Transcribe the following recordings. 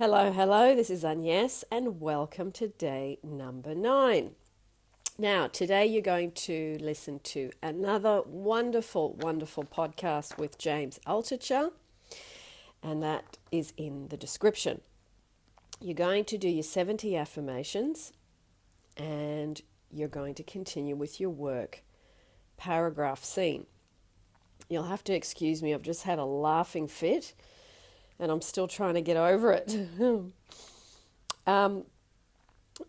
Hello, hello, this is Agnes, and welcome to day number 9. Now, today you're going to listen to another wonderful, wonderful podcast with James Altucher, and that is in the description. You're going to do your 70 affirmations, and you're going to continue with your work paragraph scene. You'll have to excuse me, I've just had a laughing fit, and I'm still trying to get over it.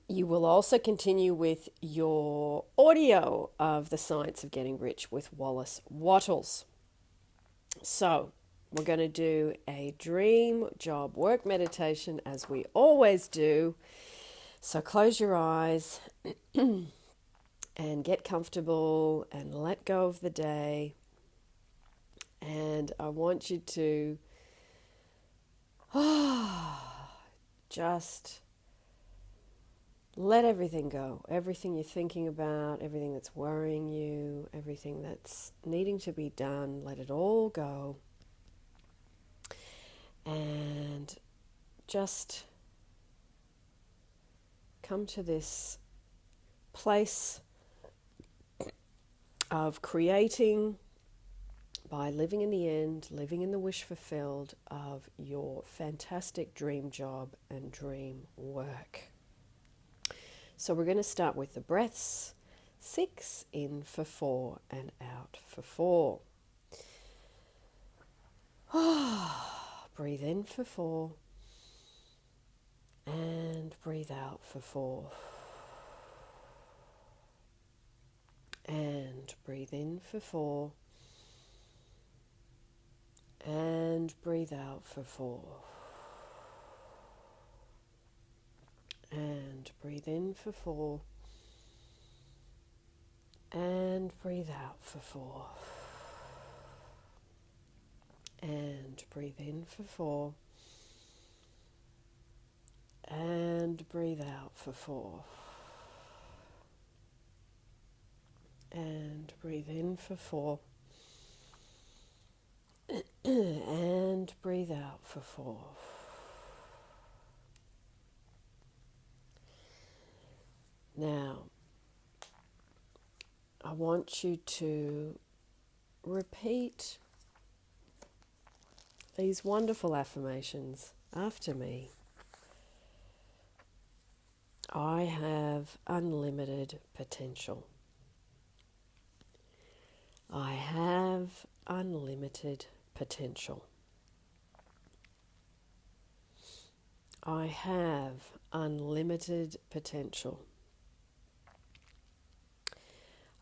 You will also continue with your audio of The Science of Getting Rich with Wallace Wattles. So, we're going to do a dream job work meditation as we always do. So, close your eyes and get comfortable and let go of the day. And I want you to just let everything go. Everything you're thinking about, everything that's worrying you, everything that's needing to be done, let it all go. And just come to this place of creating by living in the end, living in the wish fulfilled of your fantastic dream job and dream work. So we're going to start with the breaths. 6 in for 4 and out for 4. Breathe in for 4 and breathe out for 4. And breathe in for 4 and breathe out for 4. And breathe in for 4 and breathe out for 4. And breathe in for 4 and breathe out for 4. And breathe in for 4 and breathe out for 4. Now, I want you to repeat these wonderful affirmations after me. I have unlimited potential. I have unlimited potential. I have unlimited potential.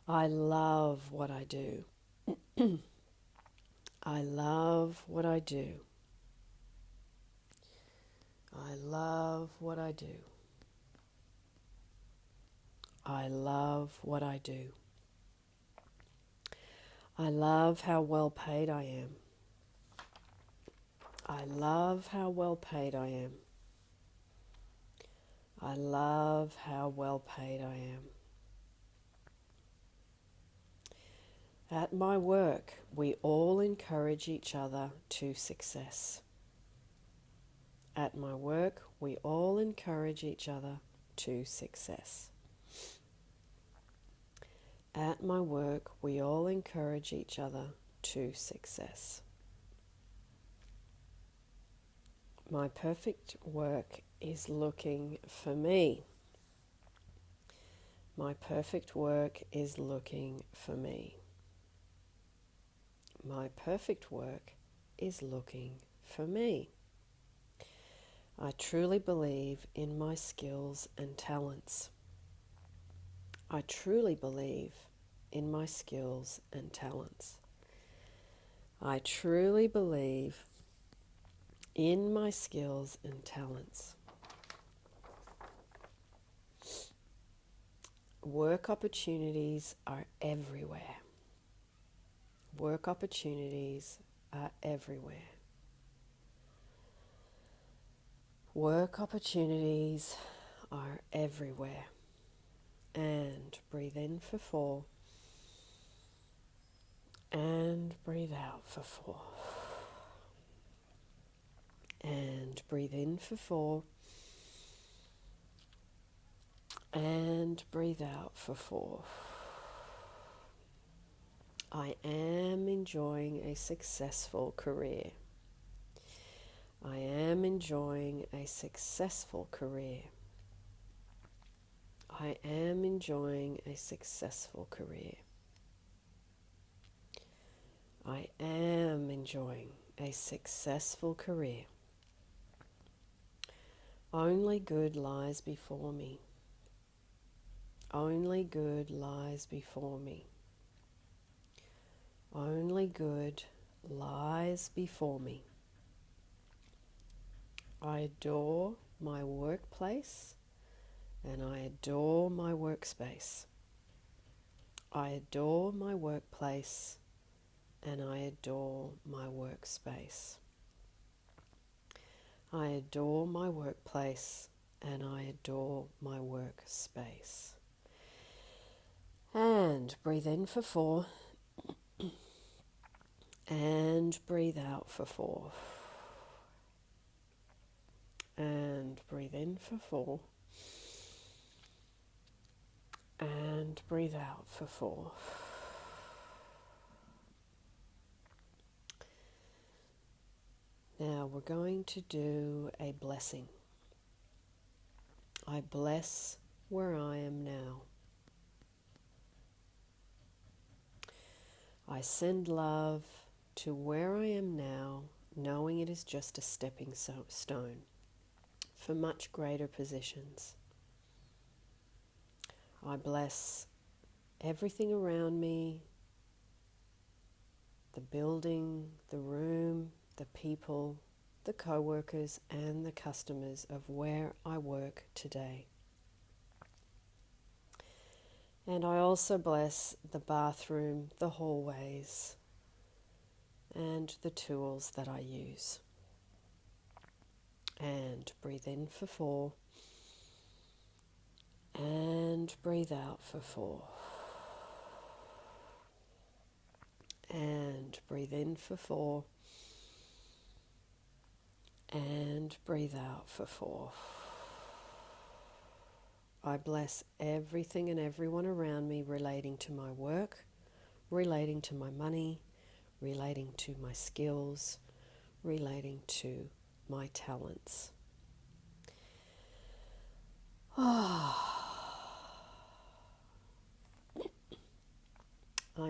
I love what I do. I love what I do. I love what I do. I love what I do. I love how well paid I am. I love how well paid I am. I love how well paid I am. At my work, we all encourage each other to success. At my work, we all encourage each other to success. At my work, we all encourage each other to success. My perfect work is looking for me. My perfect work is looking for me. My perfect work is looking for me. I truly believe in my skills and talents. I truly believe in my skills and talents. I truly believe in my skills and talents. Work opportunities are everywhere. Work opportunities are everywhere. Work opportunities are everywhere. And breathe in for 4 and breathe out for 4. And breathe in for 4. And breathe out for 4. I am enjoying a successful career. I am enjoying a successful career. I am enjoying a successful career. I am enjoying a successful career. Only good lies before me. Only good lies before me. Only good lies before me. I adore my workplace and I adore my workspace. I adore my workplace and I adore my workspace. I adore my workplace and I adore my workspace. And breathe in for 4. And breathe out for 4. And breathe in for 4. And breathe out for 4. Now we're going to do a blessing. I bless where I am now. I send love to where I am now, knowing it is just a stepping stone for much greater positions. I bless everything around me, the building, the room, the people, the co-workers and the customers of where I work today. And I also bless the bathroom, the hallways, and the tools that I use. And breathe in for 4. And breathe out for 4. And breathe in for 4. And breathe out for 4. I bless everything and everyone around me relating to my work, relating to my money, relating to my skills, relating to my talents. I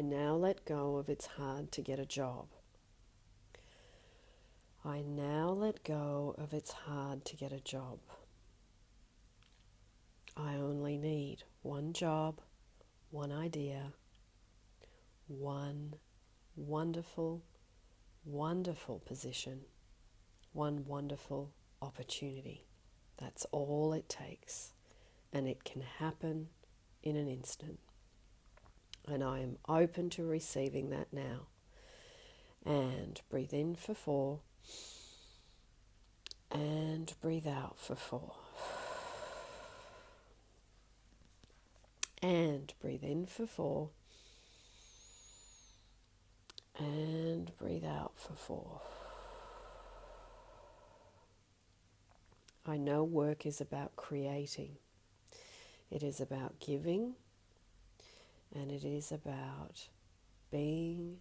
now let go of it's hard to get a job. I now let go of it's hard to get a job. I only need one job, one idea, one wonderful, wonderful position, one wonderful opportunity. That's all it takes, and it can happen in an instant. And I am open to receiving that now. And breathe in for 4. And breathe out for 4. And breathe in for 4. And breathe out for 4. I know work is about creating. It is about giving. And it is about being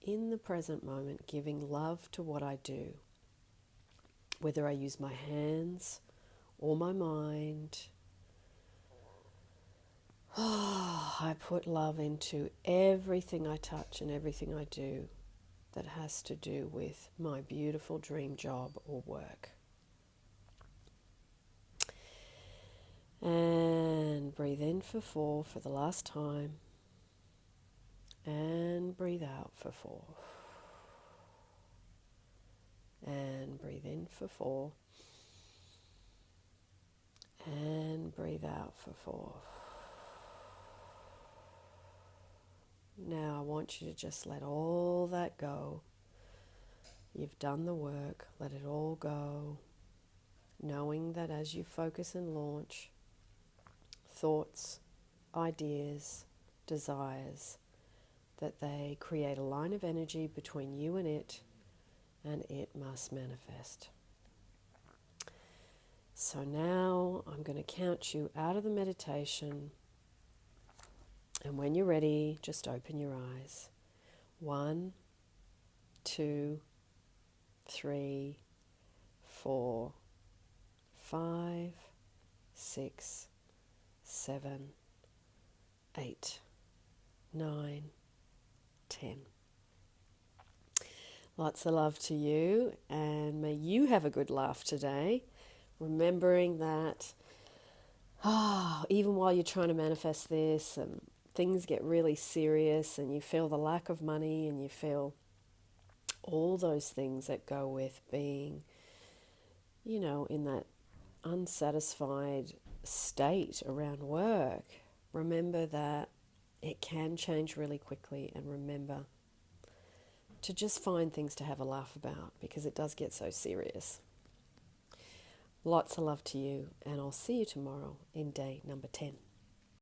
in the present moment, giving love to what I do. Whether I use my hands or my mind, I put love into everything I touch and everything I do that has to do with my beautiful dream job or work. And breathe in for 4 for the last time. And breathe out for 4. And breathe in for 4. And breathe out for 4. Now I want you to just let all that go. You've done the work, let it all go, knowing that as you focus and launch, thoughts, ideas, desires, that they create a line of energy between you and it, and it must manifest. So now I'm going to count you out of the meditation, and when you're ready, just open your eyes. 1, 2, 3, 4, 5, 6, 7, 8, 9, 10. Lots of love to you, and may you have a good laugh today, remembering that even while you're trying to manifest this and things get really serious and you feel the lack of money and you feel all those things that go with being, in that unsatisfied state around work, remember that it can change really quickly, and remember to just find things to have a laugh about, because it does get so serious. Lots of love to you, and I'll see you tomorrow in day number 10.